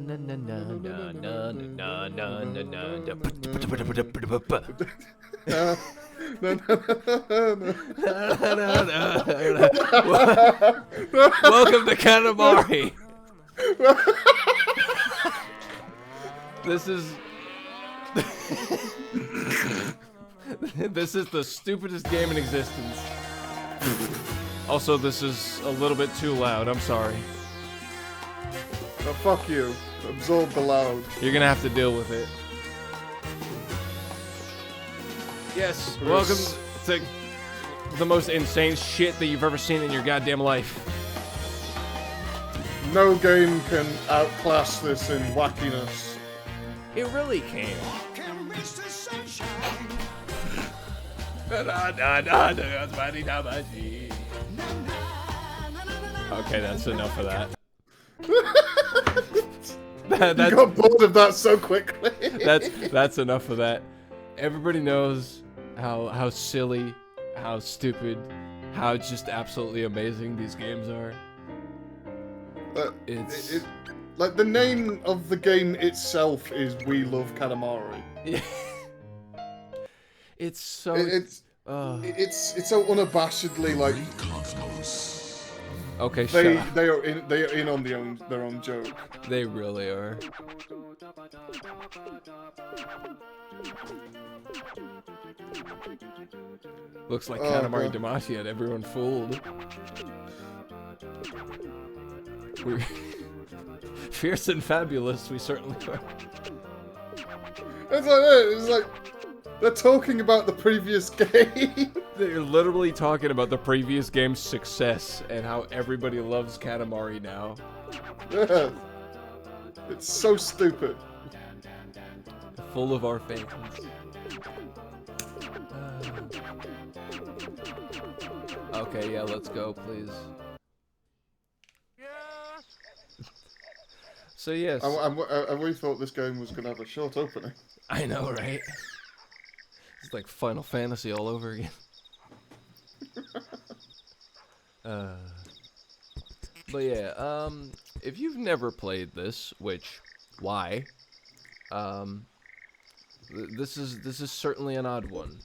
Welcome to Katamari. This is this is the stupidest game in existence. Also, this is a little bit too loud. I'm sorry. Oh, fuck you. Absorb the loud. You're gonna have to deal with it. Yes, welcome to the most insane shit that you've ever seen in your goddamn life. No game can outclass this in wackiness. It really can. Okay, that's enough of that. You got bored of that so quickly. That's enough of that. Everybody knows how silly, how stupid, how just absolutely amazing these games are. It's like the name of the game itself is "We Love Katamari." Yeah. It's so it's so unabashedly like. Okay, they are in on their own joke. They really are. Looks like Katamari Damacy had everyone fooled. We're fierce and fabulous, we certainly are. It's like they're talking about the previous game. They're literally talking about the previous game's success and how everybody loves Katamari now. Yeah. It's so stupid. Full of our fans. Okay, yeah, let's go, please. So yes. I really thought this game was going to have a short opening. I know, right? It's like Final Fantasy all over again. But yeah, if you've never played this, which, why? This is certainly an odd one.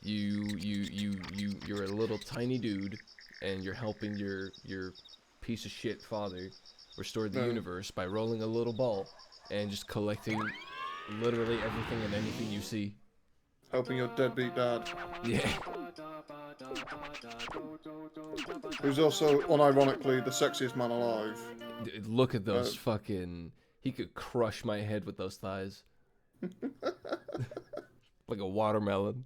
You're a little tiny dude, and you're helping your piece of shit father restore the universe by rolling a little ball and just collecting literally everything and anything you see. Helping your deadbeat dad. Yeah. Who's also, unironically, the sexiest man alive. Look at those fucking... He could crush my head with those thighs. Like a watermelon.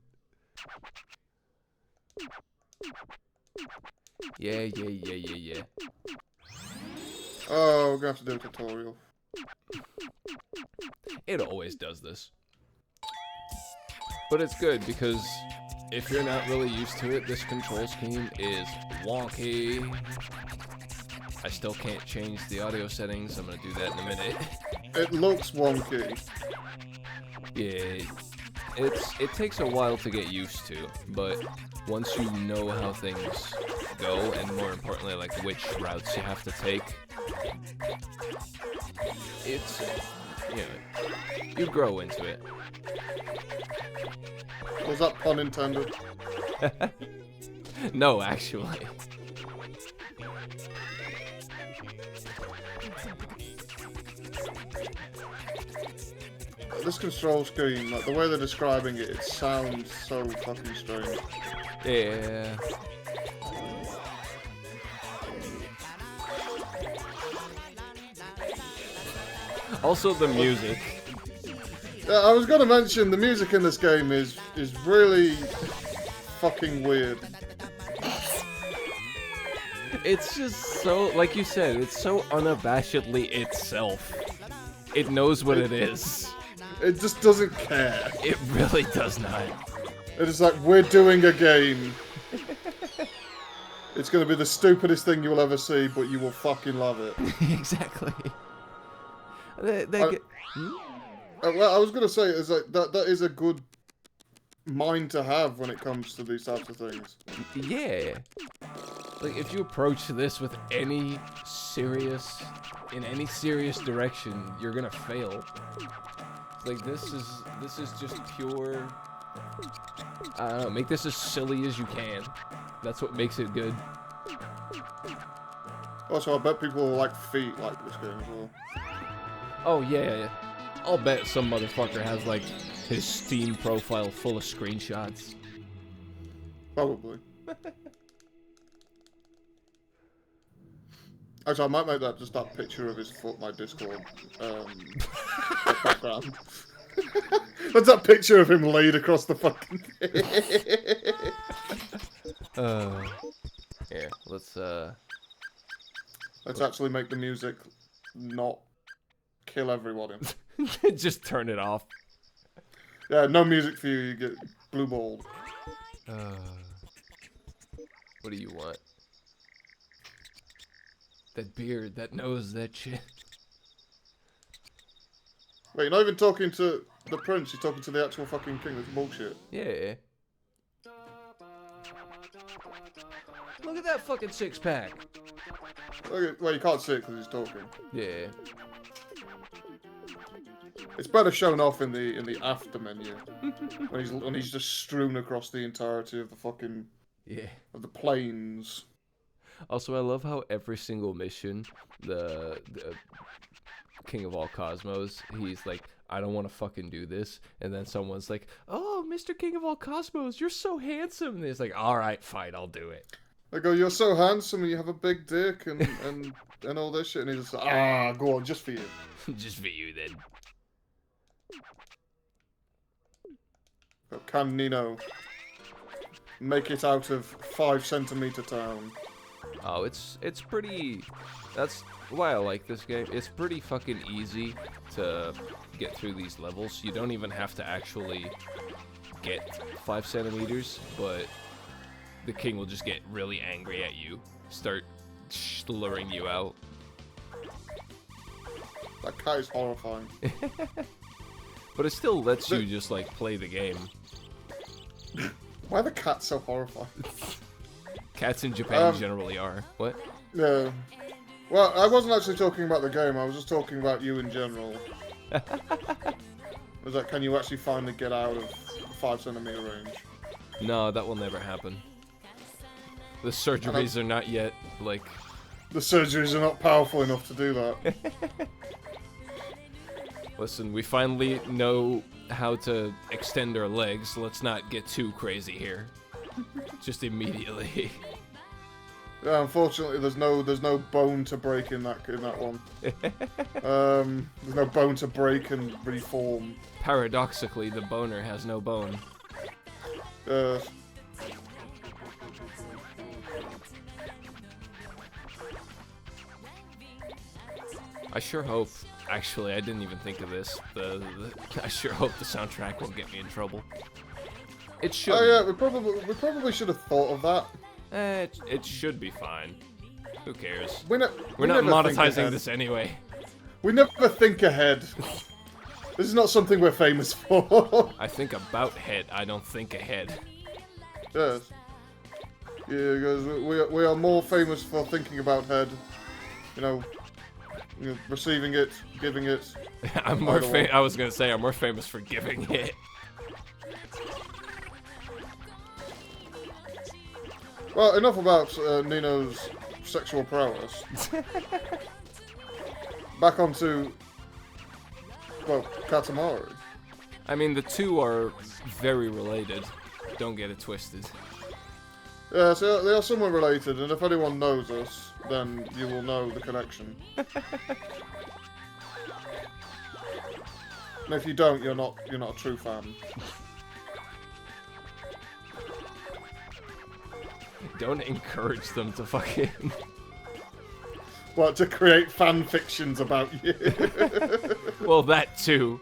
Yeah. Oh, we're gonna have to do a tutorial. It always does this. But it's good because if you're not really used to it, this control scheme is wonky. I still can't change the audio settings. I'm gonna do that in a minute. It looks wonky. Yeah, it takes a while to get used to, but once you know how things go, and more importantly, like which routes you have to take, it's, you know, you grow into it. Was that pun intended? No, actually. This control scheme, like the way they're describing it, it sounds so fucking strange. Yeah. Also the music. Yeah, I was gonna mention the music in this game is really fucking weird. It's just so, like you said, it's so unabashedly itself. It knows what it is. It just doesn't care. It really does not. It is like, we're doing a game. It's gonna be the stupidest thing you'll ever see, but you will fucking love it. Exactly. Well, I was gonna say, is like that is a good mind to have when it comes to these types of things. Yeah. Like, if you approach this with any serious, in any serious direction, you're gonna fail. Like this is just pure. I don't know. Make this as silly as you can. That's what makes it good. Also, I bet people like feet like this game as well. Oh yeah. I'll bet some motherfucker has like his Steam profile full of screenshots. Probably. Actually, I might make that just that picture of his foot, my Discord background. That's that picture of him laid across the fucking Here, let's actually make the music not kill everybody. just turn it off. Yeah, no music for you, you get blue balled. What do you want? That beard, that nose, that shit. Wait, you're not even talking to the prince, you're talking to the actual fucking king. That's bullshit. Yeah. Look at that fucking six-pack. Okay, well, you can't see it because he's talking. Yeah. It's better shown off in the after menu when he's just strewn across the entirety of the fucking of the plains. Also, I love how every single mission, the King of all Cosmos, he's like, I don't want to fucking do this, and then someone's like, oh, Mr. King of all Cosmos, you're so handsome, and he's like, all right, fine, I'll do it. I go, you're so handsome, and you have a big dick, and all this shit, and he's just like, go on, just for you. Just for you, then. But can Nino make it out of 5 centimeter town? Oh, it's pretty. That's why I like this game. It's pretty fucking easy to get through these levels. You don't even have to actually get 5 centimeters, but the king will just get really angry at you, start slurring you out. That cat is horrifying. But it still lets you just like play the game. Why are the cats so horrifying? Cats in Japan generally are. What? Yeah. Well, I wasn't actually talking about the game, I was just talking about you in general. Was that, can you actually finally get out of 5 centimeter range? No, that will never happen. The surgeries are not yet, like... The surgeries are not powerful enough to do that. Listen, we finally know how to extend our legs. Let's not get too crazy here. Just immediately. Yeah, unfortunately, there's no bone to break in that one. There's no bone to break and reform. Paradoxically, the boner has no bone. I sure hope. Actually, I didn't even think of this. I sure hope the soundtrack won't get me in trouble. It should. Oh yeah, we probably should have thought of that. It should be fine. Who cares? We're not monetizing this anyway. We never think ahead. This is not something we're famous for. I think about head. I don't think ahead. Yes. Yeah, because we are more famous for thinking about head. You know, receiving it, giving it. I'm more I was gonna say I'm more famous for giving it. Well, enough about Nino's sexual prowess. Back onto, well, Katamari. I mean, the two are very related. Don't get it twisted. Yeah, so they are somewhat related, and if anyone knows us, then you will know the connection. And if you don't, you're not a true fan. Don't encourage them to fucking... What, to create fan fictions about you? Well, that too.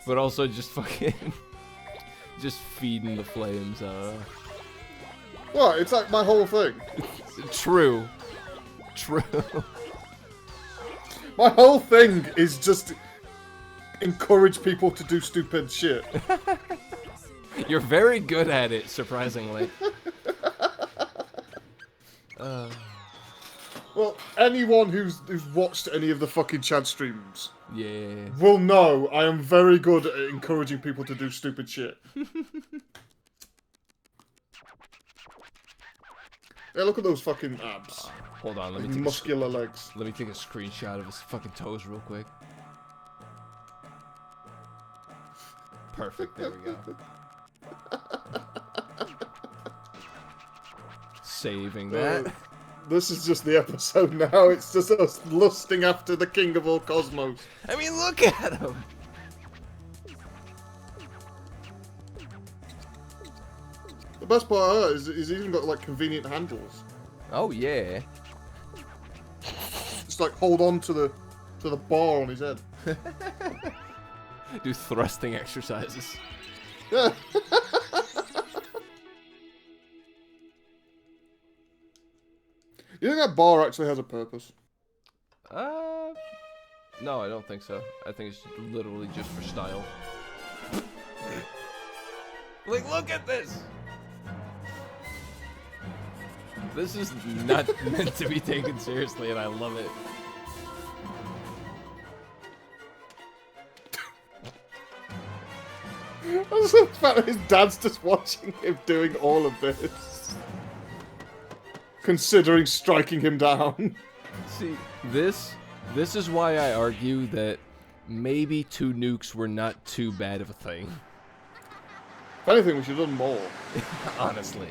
But also just fucking... just feeding the flames, What? It's like my whole thing. True. True. My whole thing is just encourage people to do stupid shit. You're very good at it, surprisingly. Well, anyone who's watched any of the fucking Chad streams Yeah. will know I am very good at encouraging people to do stupid shit. Yeah, look at those fucking abs. Hold on, Like muscular legs. let me take a screenshot of his fucking toes real quick. Perfect, there we go. Saving that. This is just the episode now. It's just us lusting after the king of all cosmos. I mean, look at him! The best part is he's even got like convenient handles. Oh, yeah. Just like hold on to the bar on his head. Do thrusting exercises. Yeah. You think that bar actually has a purpose? No, I don't think so. I think it's literally just for style. Like, look at this! This is not meant to be taken seriously, and I love it. I just love the fact that his dad's just watching him doing all of this. Considering striking him down. See, this is why I argue that maybe 2 nukes were not too bad of a thing. If anything, we should have done more. Honestly.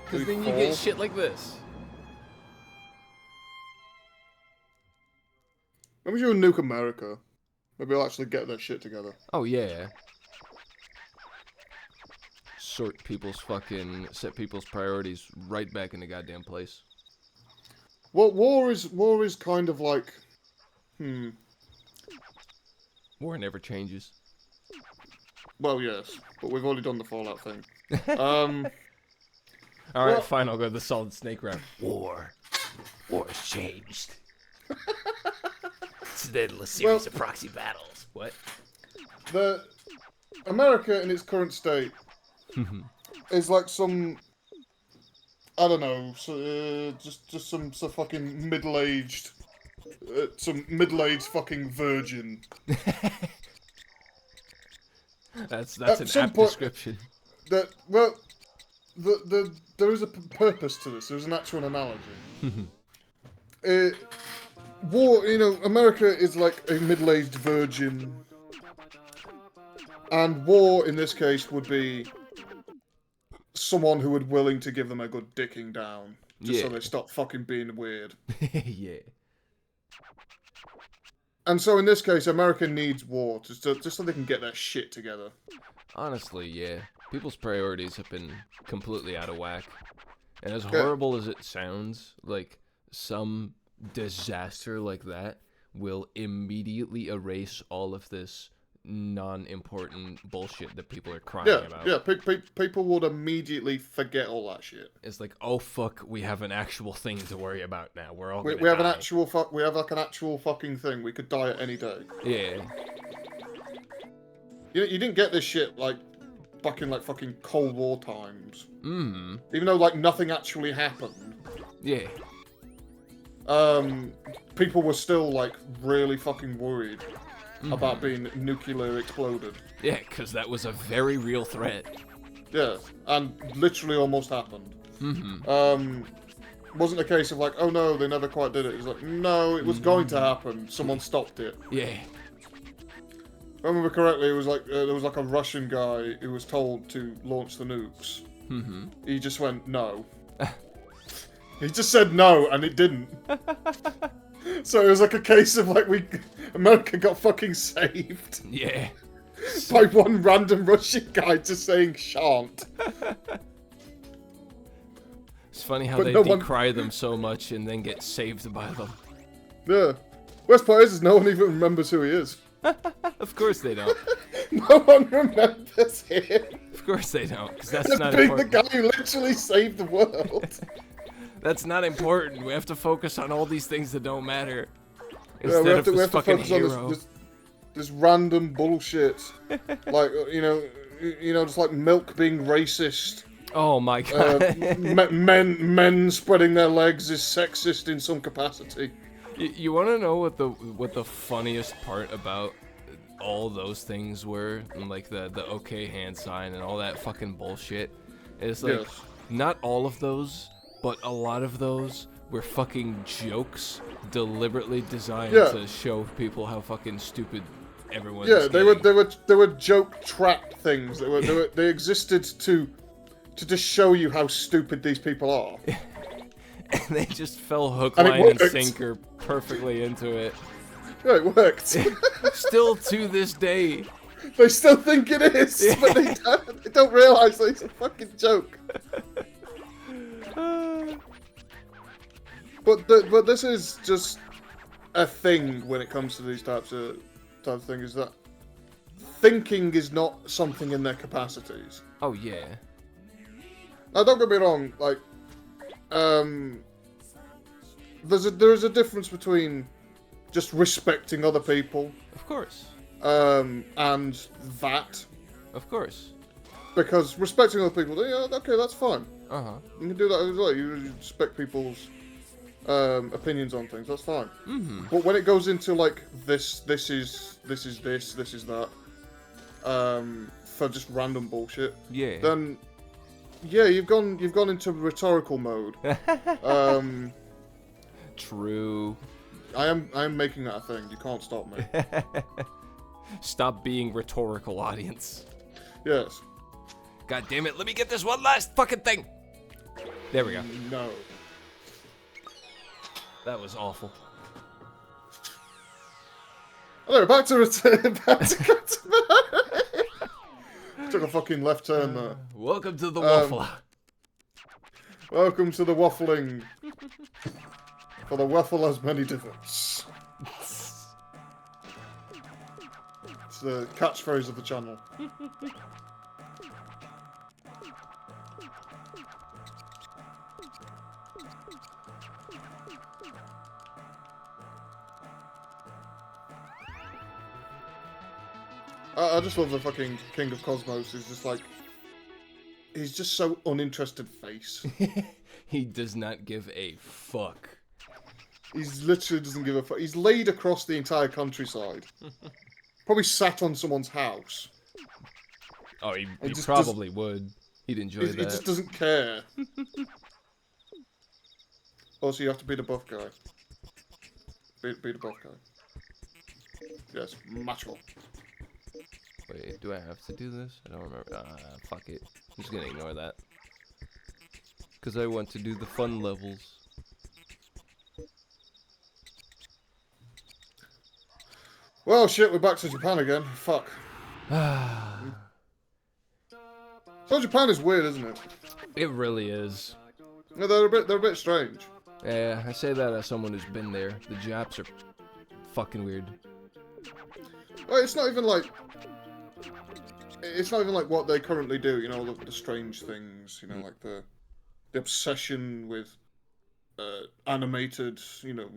Because Did then he you get fall? shit like this. Maybe we should nuke America. Maybe they'll actually get their shit together. Oh, yeah. Set people's priorities right back in the goddamn place. Well, war is kind of like, War never changes. Well, yes, but we've already done the Fallout thing. Alright, Well- fine, I'll go to the Solid Snake round. War has changed. It's an endless series of proxy battles. What? The America in its current state is like some, I don't know, just some fucking middle-aged, some middle-aged fucking virgin. That's At an some apt point- description. That well, there is a purpose to this. There's an actual analogy. War, America is like a middle-aged virgin, and war in this case would be someone who would willing to give them a good dicking down, just so Yeah. they stop fucking being weird. Yeah. And so in this case, America needs war just so they can get their shit together. Honestly, yeah. People's priorities have been completely out of whack. And as horrible as it sounds, like, some disaster like that will immediately erase all of this non-important bullshit that people are crying about. Yeah. People would immediately forget all that shit. It's like, oh fuck, we have an actual thing to worry about now. We're all We gonna have an die. actual we have like an actual fucking thing. We could die at any day. Yeah. You didn't get this shit like back in like fucking Cold War times. Mm. Even though like nothing actually happened. Yeah. People were still like really fucking worried about being nuclear exploded. Yeah, because that was a very real threat. Yeah, and literally almost happened. Wasn't a case of like, oh no, they never quite did it. It was like, no, it was going to happen. Someone stopped it. Yeah. If I remember correctly, it was like there was like a Russian guy who was told to launch the nukes. He just went no. He just said no, and it didn't. So it was like a case of like America got fucking saved Yeah. by one random Russian guy just saying shan't. It's funny how But they no one- decry them so much and then get saved by them. Yeah. Worst part is no one even remembers who he is. Of course they don't. No one remembers him. Of course they don't, because that's As not being the important. guy who literally saved the world. That's not important. We have to focus on all these things that don't matter. Yeah, Instead we of have to this fucking focus hero. on this random bullshit. Like, just like milk being racist. Oh my god. Men spreading their legs is sexist in some capacity. You want to know what the funniest part about all those things were, and like the okay hand sign and all that fucking bullshit? It's like, Yes. not all of those, but a lot of those were fucking jokes deliberately designed to show people how fucking stupid everyone is. Yeah, they were joke trap things. They existed to just show you how stupid these people are. And they just fell hook, And it line, and worked. sinker perfectly into it. Yeah, it worked. Still to this day. They still think it is, but they don't realise that it's a fucking joke. But this is just a thing when it comes to these types of things, is that thinking is not something in their capacities. Oh yeah. Now don't get me wrong, like, there is a difference between just respecting other people, Of course. and that. Of course. Because respecting other people, yeah, okay, that's fine. Uh-huh. You can do that as well. You respect people's opinions on things. That's fine. Mm-hmm. But when it goes into like this is that, for just random bullshit, Yeah. then yeah, you've gone into rhetorical mode. True. I am making that a thing. You can't stop me. Stop being rhetorical, audience. Yes. God damn it, let me get this one last fucking thing. There we go. No. That was awful. Hello, back to Katamari. Took a fucking left turn there. Welcome to the Waffle. Welcome to the waffling. For the waffle has many difference. It's the catchphrase of the channel. I just love the fucking King of Cosmos. He's just like, he's just so uninterested face. He does not give a fuck. He's literally doesn't give a fuck. He's laid across the entire countryside. Probably sat on someone's house. Oh, he probably would. He'd enjoy that. He just doesn't care. Also, you have to be the buff guy. Be the buff guy. Yes, macho. Wait, do I have to do this? I don't remember. Fuck it. I'm just gonna ignore that. Because I want to do the fun levels. Well, shit, we're back to Japan again. Fuck. So Japan is weird, isn't it? It really is. No, they're a bit strange. Yeah, I say that as someone who's been there. The Japs are fucking weird. Well, it's not even like what they currently do. You know, the strange things. You know, like the obsession with animated. You know,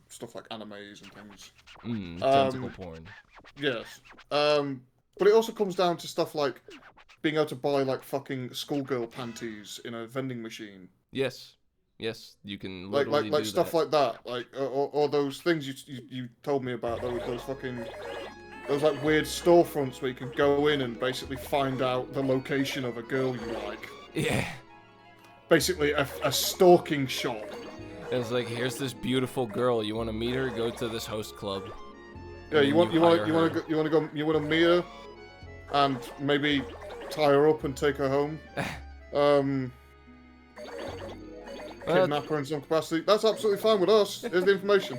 stuff like animes and things. Tentacle porn. Yes. But it also comes down to stuff like being able to buy like fucking schoolgirl panties in a vending machine. Yes. Yes, you can Like literally do stuff that. like that. Like or those things you told me about. Those fucking like weird storefronts where you can go in and basically find out the location of a girl you like. Yeah. Basically a stalking shop. It's like, here's this beautiful girl. You want to meet her? Go to this host club. Yeah, you want to to meet her, and maybe tie her up and take her home. Kidnap her in some capacity. That's absolutely fine with us. Here's the information.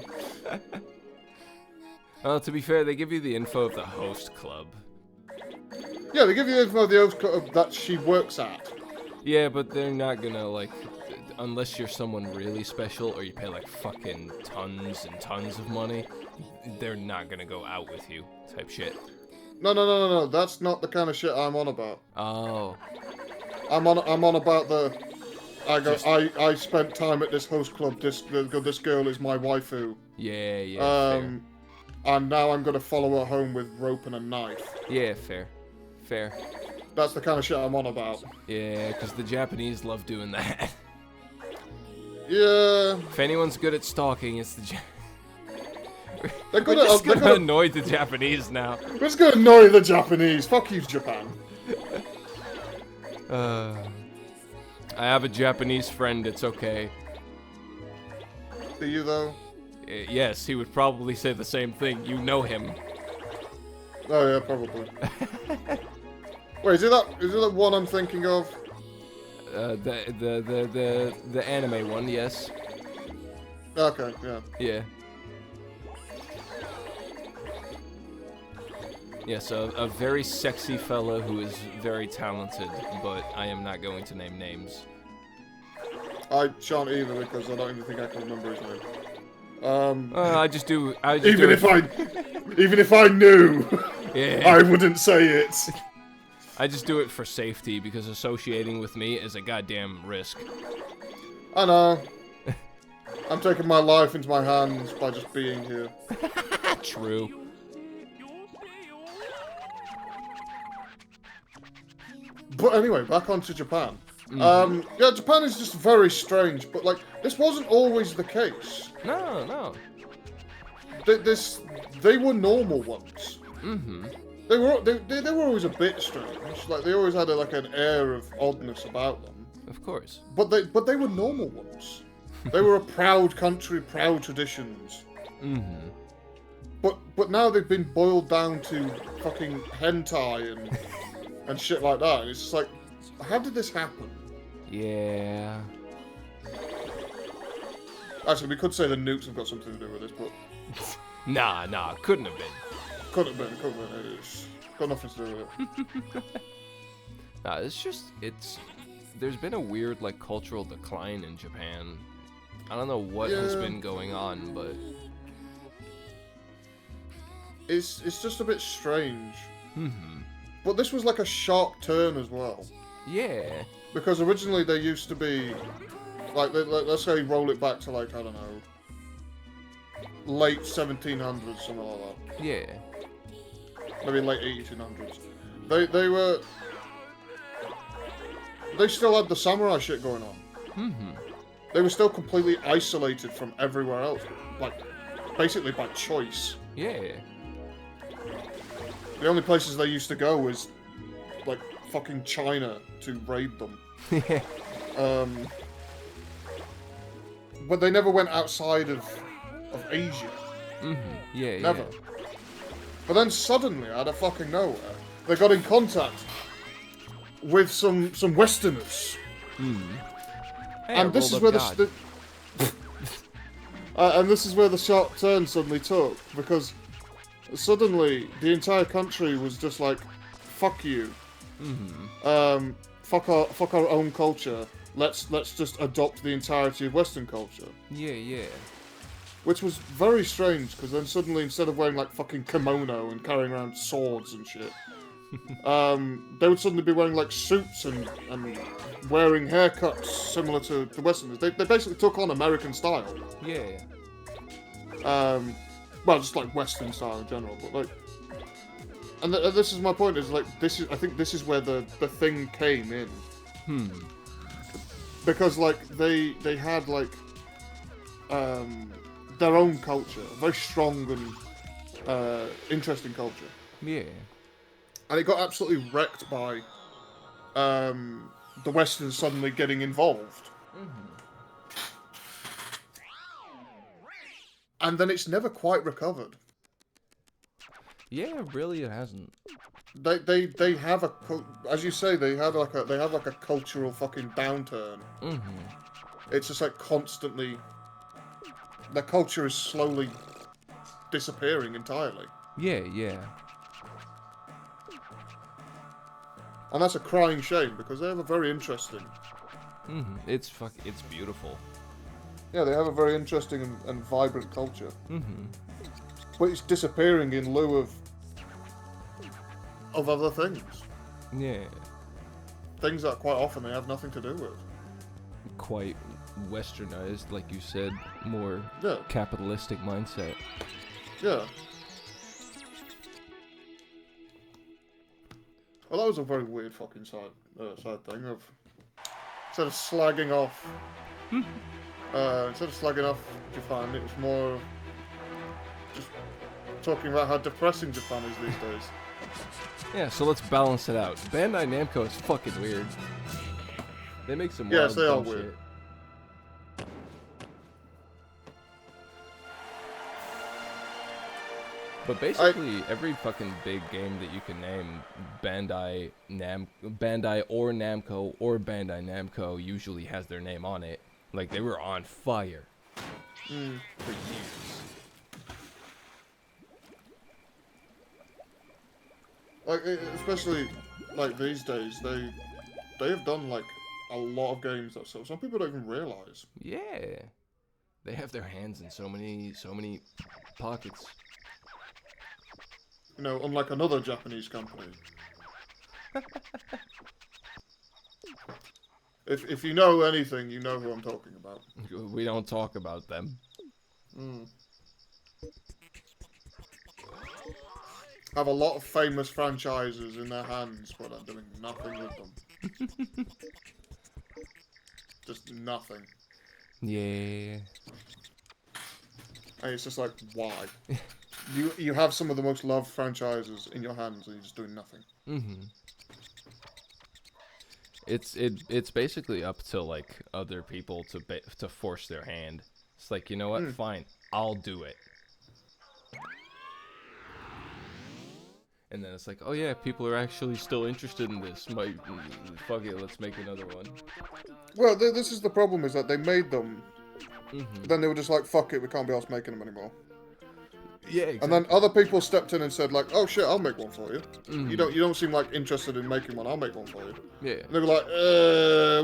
Well, to be fair, they give you the info of the host club. Yeah, they give you the info of the host club that she works at. Yeah, but they're not gonna, like, unless you're someone really special or you pay, like, fucking tons and tons of money, they're not gonna go out with you, type shit. No. That's not the kind of shit I'm on about. Oh. I'm on about the. I spent time at this host club. This girl is my waifu. Yeah. Fair. And now I'm gonna follow her home with rope and a knife. Yeah, fair. That's the kind of shit I'm on about. Yeah, because the Japanese love doing that. Yeah. If anyone's good at stalking, it's the They're We're gonna, just they're gonna gonna, annoy the Japanese now. we're just gonna annoy the Japanese. Fuck you, Japan. I have a Japanese friend, it's okay. Do you, though? Yes, he would probably say the same thing. You know him. Oh, yeah, probably. Wait, is it that one I'm thinking of? The anime one, yes. Okay, yeah. Yeah. Yes, a very sexy fella who is very talented, but I am not going to name names. I shan't either because I don't even think I can remember his name. I just do. Even if I knew, Yeah. I wouldn't say it. I just do it for safety because associating with me is a goddamn risk. I know. I'm taking my life into my hands by just being here. True. But anyway, back onto Japan. Yeah, Japan is just very strange, but like this wasn't always the case. No. They were normal once. Mm-hmm. They were always a bit strange. Like they always had an air of oddness about them. Of course. But they were normal ones. They were a proud country, proud traditions. Mm-hmm. But now they've been boiled down to fucking hentai and shit like that. And it's just like, how did this happen? Yeah. Actually, we could say the nukes have got something to do with this, but Nah, couldn't have been. Could have been. It's got nothing to do with it. Nah, there's been a weird, like, cultural decline in Japan. I don't know what has been going on, but... It's just a bit strange. Mm-hmm. But this was like a sharp turn as well. Yeah. Because originally they used to be... Like, let's say roll it back to, like, I don't know... late 1700s, something like that. Yeah. Maybe late 1800s. They still had the samurai shit going on. Mm-hmm. They were still completely isolated from everywhere else. Like, basically by choice. Yeah. The only places they used to go was, like, fucking China to raid them. Yeah. But they never went outside of Asia. Mm-hmm. Yeah, Never. Yeah. But then suddenly, out of fucking nowhere, they got in contact with some Westerners. Mm-hmm. Hey, And this is where and this is where the sharp turn suddenly took, because suddenly the entire country was just like, fuck you. Mm-hmm. Fuck our own culture. Let's just adopt the entirety of Western culture. Yeah. Which was very strange, because then suddenly, instead of wearing like fucking kimono and carrying around swords and shit, they would suddenly be wearing like suits and wearing haircuts similar to the Westerners. They basically took on American style. Yeah. Well, just like Western style in general, but like, and this is my point. Is like I think this is where the thing came in. Because like they had like their own culture, a very strong and interesting culture. Yeah. And it got absolutely wrecked by the Westerns suddenly getting involved. Mm-hmm. And then it's never quite recovered. Yeah, really, it hasn't. They have as you say, they have like a cultural fucking downturn. Mm-hmm. It's just like constantly, their culture is slowly disappearing entirely. Yeah. And that's a crying shame, because they have a very interesting... Mm-hmm. It's beautiful. Yeah, they have a very interesting and vibrant culture. Mm-hmm. But it's disappearing in lieu of other things. Yeah. Things that quite often they have nothing to do with. Quite westernized, like you said, more capitalistic mindset. Yeah. Well, that was a very weird fucking side thing of instead of slagging off Japan, it was more just talking about how depressing Japan is these days. Yeah, so let's balance it out. Bandai Namco is fucking weird. They make some Yes, wild they are dumb weird. shit. But basically, every fucking big game that you can name, Bandai or Namco or Bandai Namco usually has their name on it. Like, they were on fire for years. Like, especially like these days, they have done like a lot of games that some people don't even realize. Yeah, they have their hands in so many pockets. You know, unlike another Japanese company. If you know anything, you know who I'm talking about. We don't talk about them. Have a lot of famous franchises in their hands, but are doing nothing with them. Just nothing. Yeah. And it's just like, why? You have some of the most loved franchises in your hands, and you're just doing nothing. It's basically up to like other people to force their hand. It's like, you know what? Fine, I'll do it. And then it's like, oh yeah, people are actually still interested in this. Fuck it, let's make another one. Well, this is the problem: is that they made them, then they were just like, fuck it, we can't be asked making them anymore. Yeah, exactly. And then other people stepped in and said like, oh shit, I'll make one for you. You don't seem like interested in making one. I'll make one for you. Yeah. And they were like,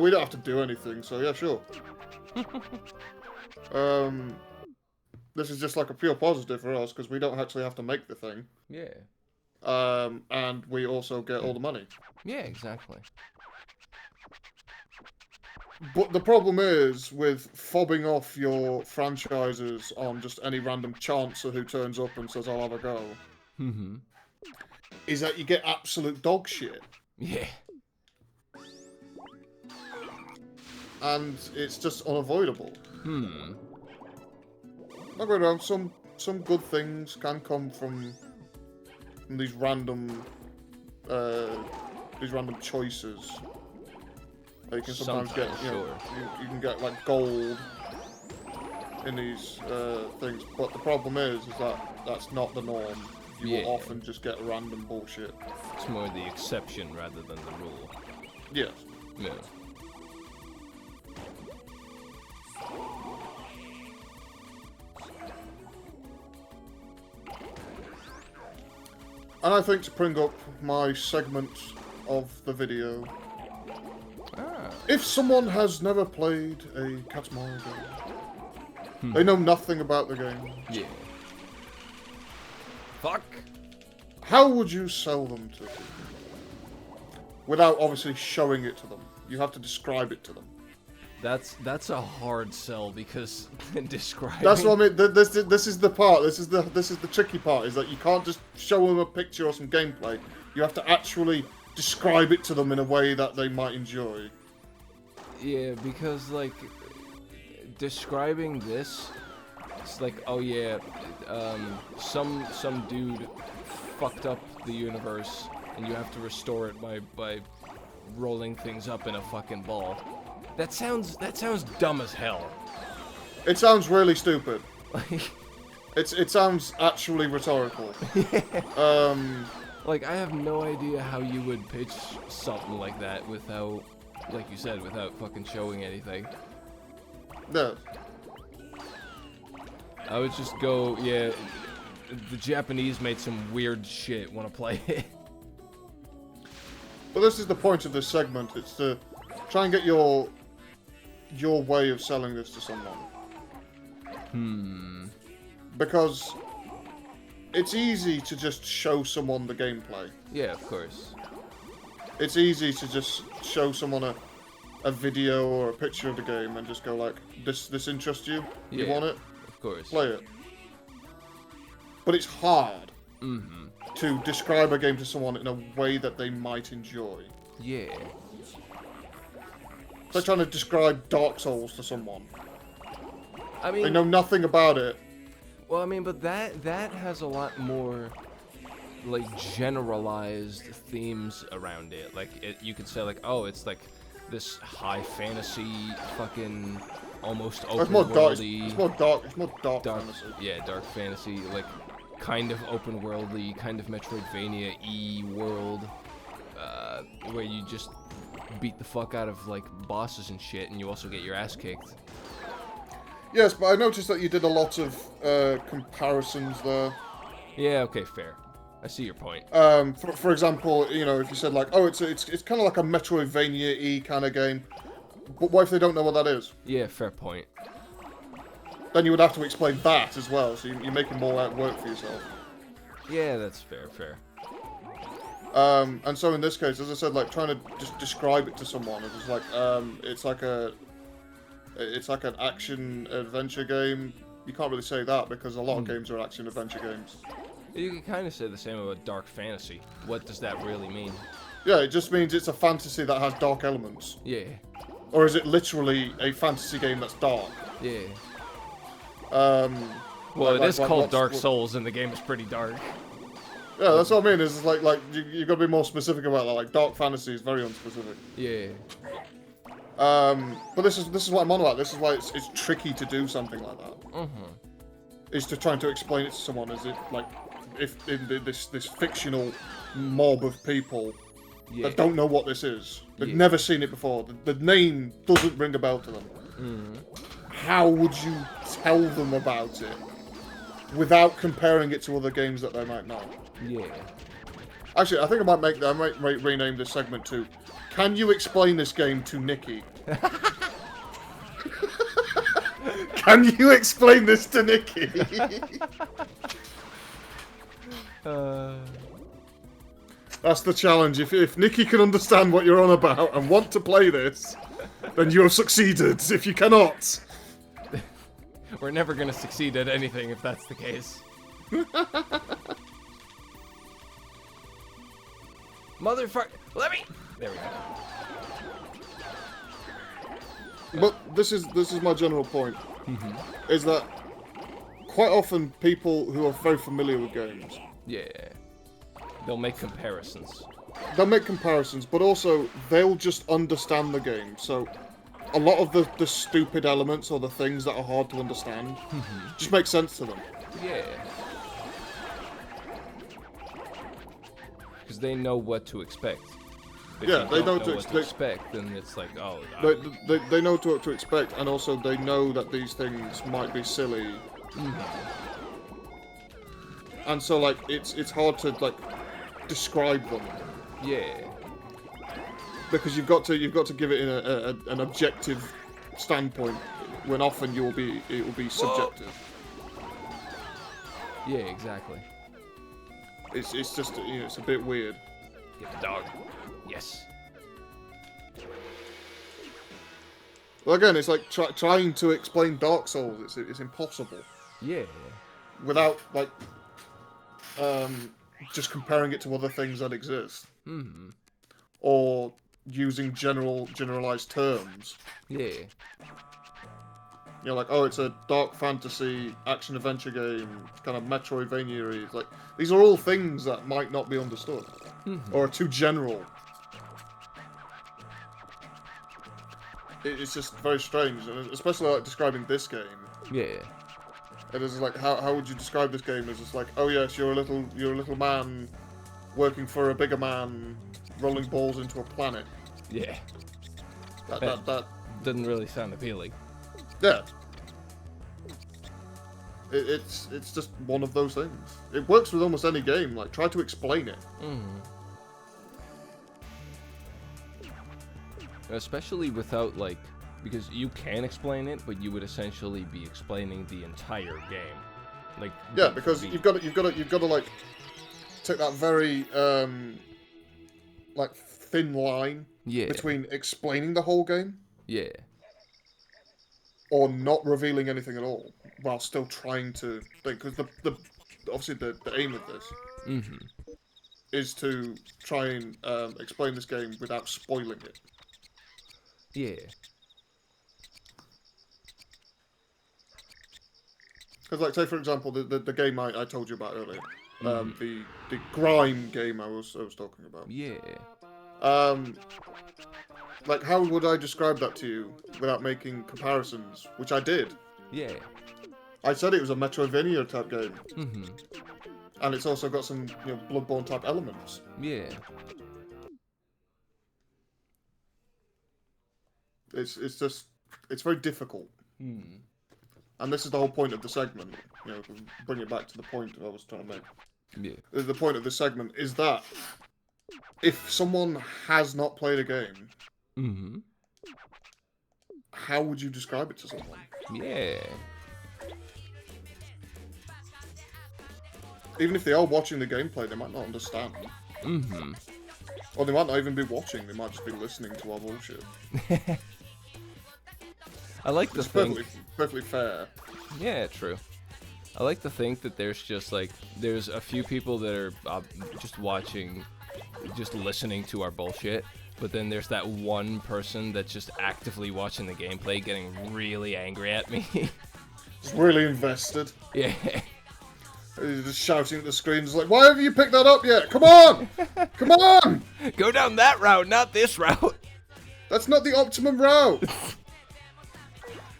we don't have to do anything, so yeah, sure. This is just like a pure positive for us because we don't actually have to make the thing. Yeah. And we also get all the money. Yeah, exactly. But the problem is with fobbing off your franchises on just any random chancer who turns up and says, I'll have a go, is that you get absolute dog shit. Yeah. And it's just unavoidable. Don't get me wrong, some good things can come from these random choices. You can sometimes get, you can get like gold in these things, but the problem is that that's not the norm. You will often just get random bullshit. It's more the exception rather than the rule. Yes. Yeah. And I think to bring up my segment of the video, if someone has never played a Katamari game, they know nothing about the game. Yeah. Fuck. How would you sell them to people? Without obviously showing it to them. You have to describe it to them. That's a hard sell because describing. That's what I mean. This is the part. This is the tricky part. Is that you can't just show them a picture or some gameplay. You have to actually describe it to them in a way that they might enjoy. Yeah, because like describing this, it's like, oh yeah, some dude fucked up the universe, and you have to restore it by rolling things up in a fucking ball. That sounds dumb as hell. It sounds really stupid. It sounds actually rhetorical. Like I have no idea how you would pitch something like that without, like you said, without fucking showing anything. No. I would just go, yeah, the Japanese made some weird shit, wanna play it? But this is the point of this segment. It's to try and get your way of selling this to someone. Because it's easy to just show someone the gameplay. Yeah, of course. It's easy to just show someone a video or a picture of the game and just go like, this interests you? You want it? Of course. Play it. But it's hard to to describe a game to someone in a way that they might enjoy. Yeah. It's like trying to describe Dark Souls to someone. I mean, They know nothing about it. well, I mean, but that has a lot more like generalized themes around it. Like you could say like, oh, it's like this high fantasy fucking almost open worldy. It's more dark fantasy. Yeah, dark fantasy, like kind of open worldy, kind of Metroidvania-y world, where you just beat the fuck out of like bosses and shit, and you also get your ass kicked. Yes, but I noticed that you did a lot of comparisons there. Yeah, okay, fair. I see your point. For example, you know, if you said like, oh, it's kind of like a Metroidvania-y kind of game, but what if they don't know what that is? Yeah, fair point. Then you would have to explain that as well, so you're making more work for yourself. Yeah, that's fair. And so in this case, as I said, like trying to just describe it to someone, it's like it's like an action adventure game. You can't really say that because a lot of games are action adventure games. You can kind of say the same about dark fantasy. What does that really mean? Yeah, it just means it's a fantasy that has dark elements. Yeah. Or is it literally a fantasy game that's dark? Yeah. Well, it is called Dark Souls, and the game is pretty dark. Yeah, that's what I mean. Is like you got to be more specific about that. Like dark fantasy is very unspecific. Yeah. But this is what I'm on about. This is why it's tricky to do something like that. Is to trying to explain it to someone. Is it like if in this fictional mob of people that don't know what this is, they've never seen it before. The name doesn't ring a bell to them. How would you tell them about it without comparing it to other games that they might know? Yeah. Actually, I think I might rename this segment to "Can you explain this game to Nikki?" Can you explain this to Nikki? That's the challenge. If Nikki can understand what you're on about and want to play this, then you have succeeded. If you cannot, we're never gonna succeed at anything if that's the case. Motherfucker, let me. There we go. But this is my general point. Is that quite often people who are very familiar with games, yeah, they'll make comparisons. They'll make comparisons, but also they'll just understand the game. So a lot of the stupid elements or the things that are hard to understand just make sense to them. Yeah. Because they know what to expect. If yeah, they know what to expect, then it's like, oh. They know what to expect, and also they know that these things might be silly. And so, like, it's hard to like describe them. Yeah. Because you've got to give it in an objective standpoint, when often it will be subjective. Yeah, exactly. It's just, you know, it's a bit weird. Get the dog. Yes. Well, again, it's like trying to explain Dark Souls. It's impossible. Yeah. Without like just comparing it to other things that exist. Or using generalized terms. Yeah. You know, like, oh, it's a dark fantasy action adventure game, kind of Metroidvania-y. Like, these are all things that might not be understood, or are too general. It's just very strange, and especially like describing this game. Yeah. It is like, how would you describe this game? It's just like, oh yes, you're a little man working for a bigger man, rolling balls into a planet. Yeah. That doesn't really sound appealing. Yeah. It's just one of those things. It works with almost any game. Like, try to explain it. Especially without, like, because you can explain it, but you would essentially be explaining the entire game. Like, yeah, because you've got to like take that very like thin line between explaining the whole game. Yeah. Or not revealing anything at all, while still trying to think. Because the obviously the aim of this is to try and explain this game without spoiling it. Yeah. Because, like, say for example, the game I told you about earlier, the grime game I was talking about. Yeah. Like, how would I describe that to you without making comparisons? Which I did. Yeah. I said it was a Metroidvania type game. Mm-hmm. And it's also got some, Bloodborne type elements. Yeah. It's very difficult. Hmm. And this is the whole point of the segment. Bring it back to the point I was trying to make. Yeah. The point of the segment is that if someone has not played a game, Mm-hmm. how would you describe it to someone? Yeah. Even if they are watching the gameplay, they might not understand. Mm-hmm. Or they might not even be watching, they might just be listening to our bullshit. I like to It's think... perfectly fair. Yeah, true. I like to think that there's just, like, there's a few people that are just watching, just listening to our bullshit, but then there's that one person that's just actively watching the gameplay getting really angry at me. Just really invested. Yeah. He's just shouting at the screen, just like, why haven't you picked that up yet? Come on! Come on! Go down that route, not this route. That's not the optimum route!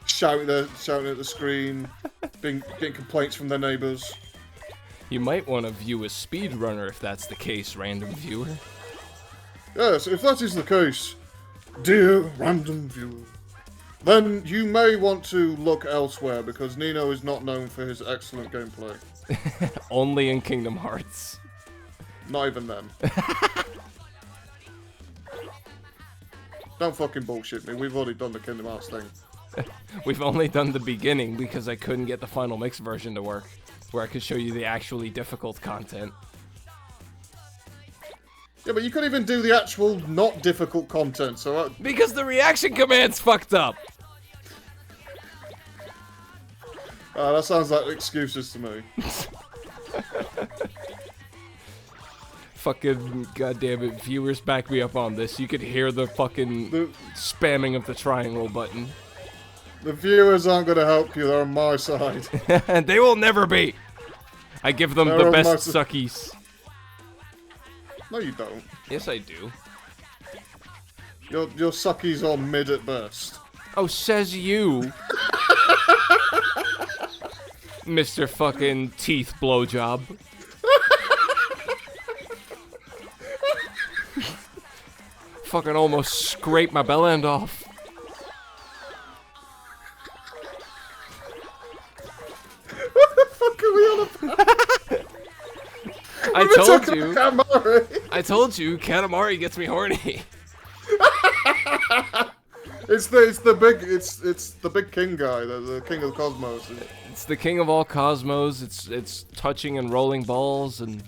shouting at the screen, getting complaints from their neighbours. You might want to view a speedrunner if that's the case, random viewer. Yes, if that is the case, dear random viewer, then you may want to look elsewhere, because Nino is not known for his excellent gameplay. Only in Kingdom Hearts. Not even then. Don't fucking bullshit me, we've already done the Kingdom Hearts thing. We've only done the beginning because I couldn't get the final mix version to work, where I could show you the actually difficult content. Yeah, but you couldn't even do the actual not difficult content, so... Because the reaction command's fucked up! That sounds like excuses to me. Fucking goddammit, viewers back me up on this. You could hear the fucking spamming of the triangle button. The viewers aren't going to help you, they're on my side. They will never be! I give them the best suckies. No, you don't. Yes, I do. Your suckies are mid at best. Oh, says you. Mr. fucking teeth blowjob. Fucking almost scraped my bell end off. What the fuck are we on about? I told you, Katamari gets me horny. It's the big king guy, the king of the cosmos. It's the king of all cosmos. It's touching and rolling balls and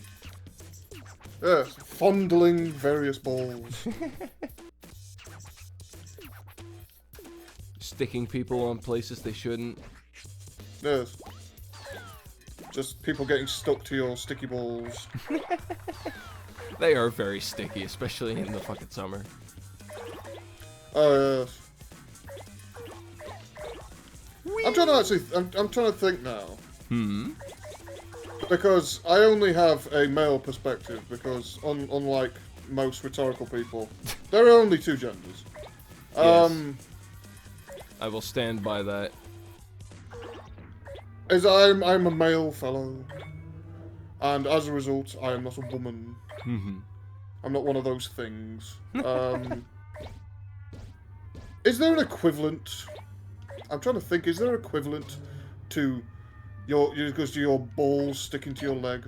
fondling various balls. sticking people on places they shouldn't. Yes. Just people getting stuck to your sticky balls. They are very sticky, especially in the fucking summer. Oh yes. I'm trying to think now. Because I only have a male perspective, because unlike most rhetorical people, there are only two genders. Yes. I will stand by that. As I'm a male fellow, and as a result, I am not a woman. I'm not one of those things. Is there an equivalent? I'm trying to think. Is there an equivalent to your balls sticking to your leg?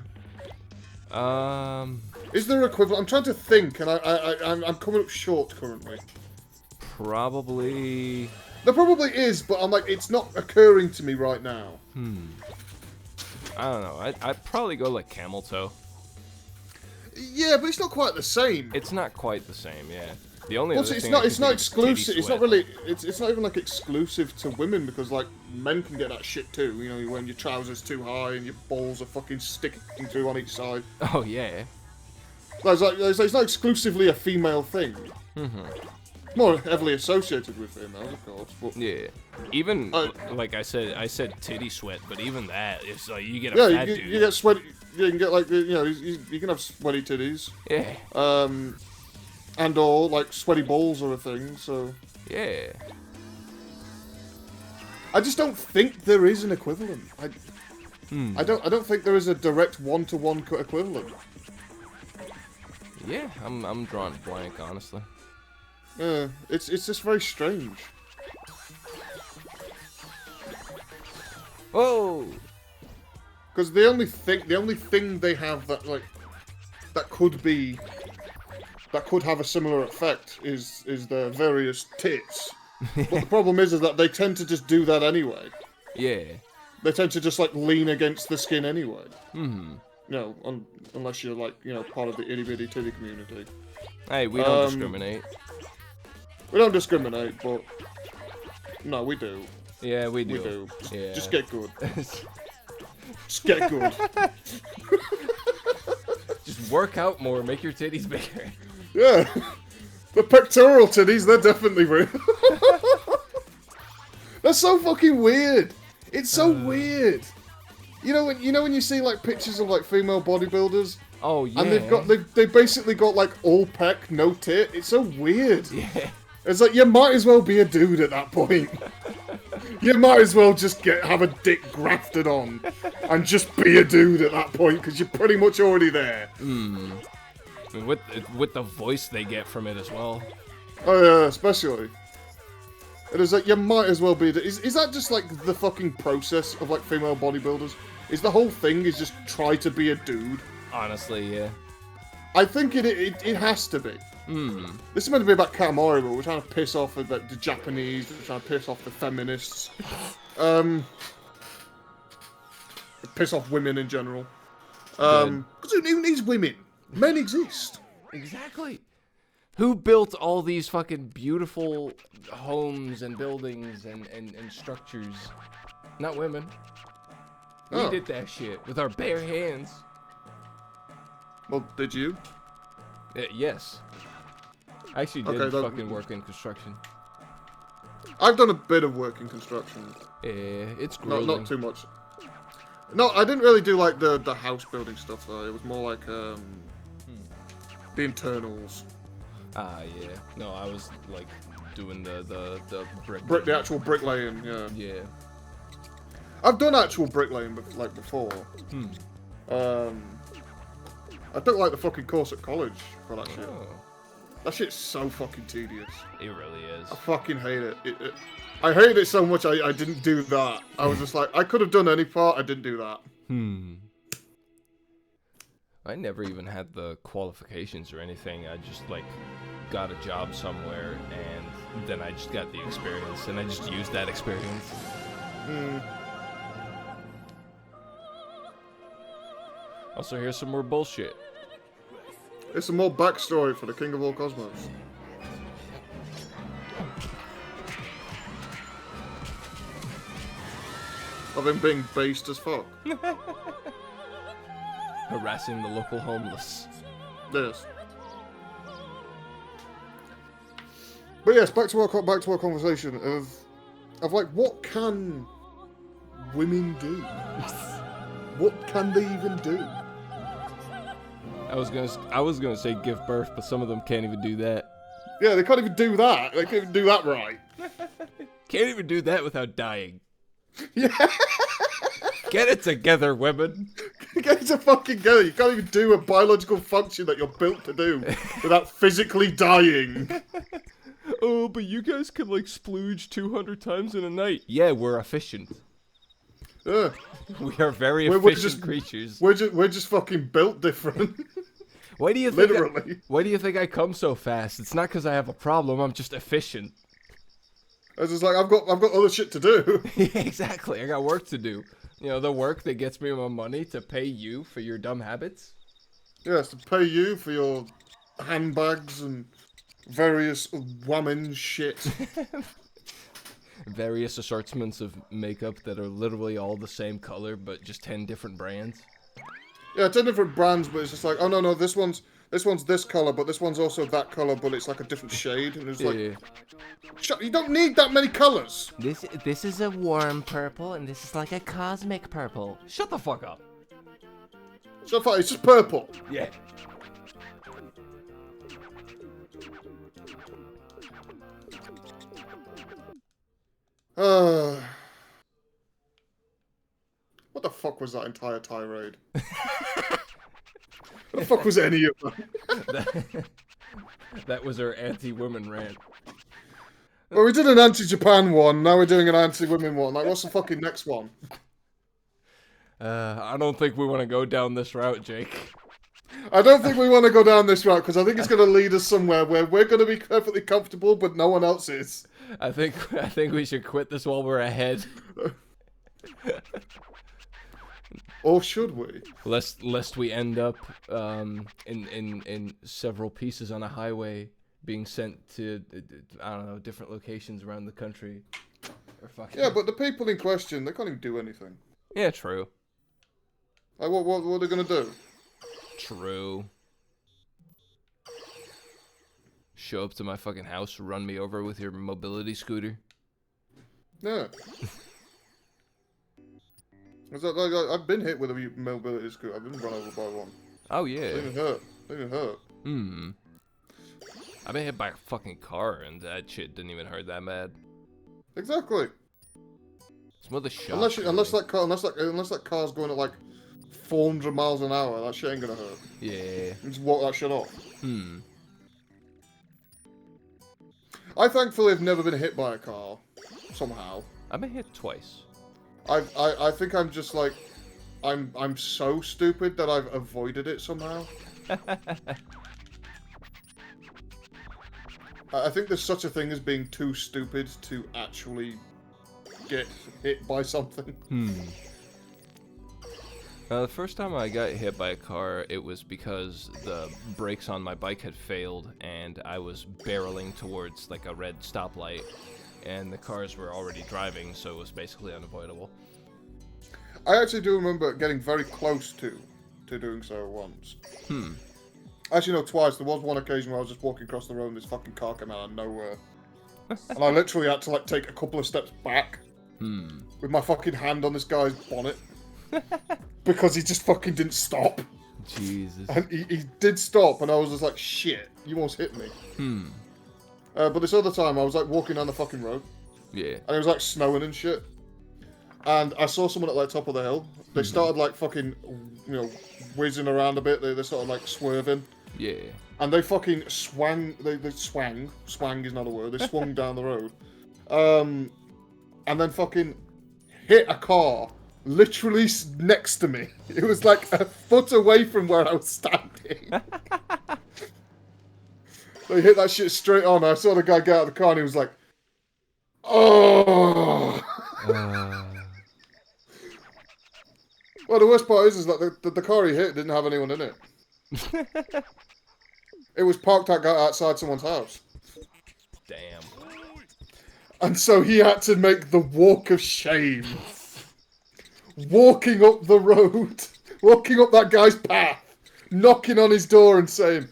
Is there an equivalent? I'm trying to think, and I'm coming up short currently. Probably. There probably is, but I'm like, it's not occurring to me right now. I don't know. I'd probably go like camel toe. Yeah, but it's not quite the same. It's not quite the same, yeah. The only Also, other it's thing not I can think exclusive. is It's not really. It's not even like exclusive to women, because like men can get that shit too. You know, when your trousers too high and your balls are fucking sticking through on each side. Oh yeah. It's not exclusively a female thing. More heavily associated with females, of course. But Yeah. Even like I said titty sweat, but even that is like you get a fat dude. You get sweaty. You can get like you can have sweaty titties. Yeah. And or like sweaty balls are a thing. So Yeah. I just don't think there is an equivalent. I don't think there is a direct one-to-one equivalent. Yeah, I'm drawing a blank, honestly. Yeah, it's just very strange. Whoa! Because the only thing they have that could have a similar effect is their various tits. But the problem is that they tend to just do that anyway. Yeah. They tend to just like lean against the skin anyway. Unless you're like part of the itty bitty titty community. Hey, we don't discriminate. We don't discriminate, but no, we do. Yeah, we do. We do. Yeah. Just get good. Just get good. Just work out more, make your titties bigger. Yeah. The pectoral titties, they're definitely real. That's so fucking weird. It's so weird. You know when you see like pictures of like female bodybuilders? Oh yeah. And they basically got like all pec, no tit. It's so weird. Yeah. It's like you might as well be a dude at that point. You might as well just have a dick grafted on and just be a dude at that point because you're pretty much already there. With the voice they get from it as well. Oh yeah, especially. It is like you might as well be. Is that just like the fucking process of like female bodybuilders? Is the whole thing is just try to be a dude? Honestly, yeah. I think it has to be. This is meant to be about Katamari, but we're trying to piss off the Japanese. We're trying to piss off the feminists. Piss off women in general. Because who needs women? Men exist. Exactly. Who built all these fucking beautiful homes and buildings and structures? Not women. We did that shit with our bare hands. Well, did you? Yes. I actually did fucking work in construction. I've done a bit of work in construction. It's grueling. Not too much. No, I didn't really do like the house building stuff though. It was more like the internals. Yeah. No, I was like doing the brick. The actual bricklaying, yeah. Yeah. I've done actual bricklaying like before. I took like the fucking course at college for that shit. That shit's so fucking tedious. It really is. I fucking hate it. I hate it so much I didn't do that. I was just like, I could have done any part, I didn't do that. I never even had the qualifications or anything. I just like got a job somewhere and then I just got the experience and I just used that experience. Also, here's some more bullshit. Here's some more backstory for the King of All Cosmos. Of him being based as fuck. Harassing the local homeless. Yes. But yes, back to our conversation of like, what can women do? What can they even do? I was gonna say give birth, but some of them can't even do that. Yeah, they can't even do that. They can't even do that right. Can't even do that without dying. Yeah. Get it together, women. Get it fucking together. You can't even do a biological function that you're built to do without physically dying. Oh, but you guys can like splooge 200 times in a night. Yeah, we're efficient. Yeah. We are very efficient creatures. We're just fucking built different. Why do you think Literally. why do you think I come so fast? It's not because I have a problem. I'm just efficient. I was just like, I've got other shit to do. Yeah, exactly. I got work to do. You know, the work that gets me my money to pay you for your dumb habits. Yes, to pay you for your handbags and various woman shit. Various assortments of makeup that are literally all the same color, but just 10 different brands. Yeah, 10 different brands, but it's just like, oh no, this one's this one's this color, but this one's also that color, but it's like a different shade. And it's like, shut, you don't need that many colors. This is a warm purple, and this is like a cosmic purple. Shut the fuck up. So far, it's just purple. Yeah. What the fuck was that entire tirade? What the fuck was any of that? That was our anti-women rant. Well, we did an anti-Japan one, now we're doing an anti-women one. Like, what's the fucking next one? I don't think we want to go down this route, Jake. I don't think we want to go down this route, because I think it's going to lead us somewhere where we're going to be perfectly comfortable, but no one else is. I think we should quit this while we're ahead. Or should we? Lest we end up in several pieces on a highway being sent to I don't know, different locations around the country. Or fucking... Yeah, but the people in question, they can't even do anything. Yeah, true. Like, what are they gonna do? True. Show up to my fucking house, run me over with your mobility scooter. Yeah. I've been hit with a mobility scooter. I've been run over by one. Oh yeah. They didn't hurt. They didn't hurt. Hmm. I've been hit by a fucking car, and that shit didn't even hurt that bad. Exactly. Some of the shots. Unless that car's going at like 400 miles an hour, that shit ain't gonna hurt. Yeah. Just walk that shit off. Hmm. I thankfully have never been hit by a car. Somehow. I've been hit twice. I think I'm just like, I'm so stupid that I've avoided it somehow. I think there's such a thing as being too stupid to actually get hit by something. The first time I got hit by a car, it was because the brakes on my bike had failed, and I was barreling towards like a red stoplight, and the cars were already driving, so it was basically unavoidable. I actually do remember getting very close to doing so once. Actually, no, twice. There was one occasion where I was just walking across the road and this fucking car came out of nowhere. And I literally had to, like, take a couple of steps back with my fucking hand on this guy's bonnet. Because he just fucking didn't stop. Jesus. And he did stop, and I was just like, shit, you almost hit me. But this other time, I was, like, walking down the fucking road. Yeah. And it was, like, snowing and shit. And I saw someone at, like, top of the hill. They started, like, fucking, you know, whizzing around a bit. They started, like, swerving. Yeah. And they fucking swang. They swang. Swang is not a word. They swung down the road. And then fucking hit a car literally next to me. It was like a foot away from where I was standing. They hit that shit straight on. I saw the guy get out of the car and he was like, oh. Well, the worst part is that the car he hit didn't have anyone in it. It was parked outside someone's house. Damn. And so he had to make the walk of shame. Walking up the road. Walking up that guy's path. Knocking on his door and saying,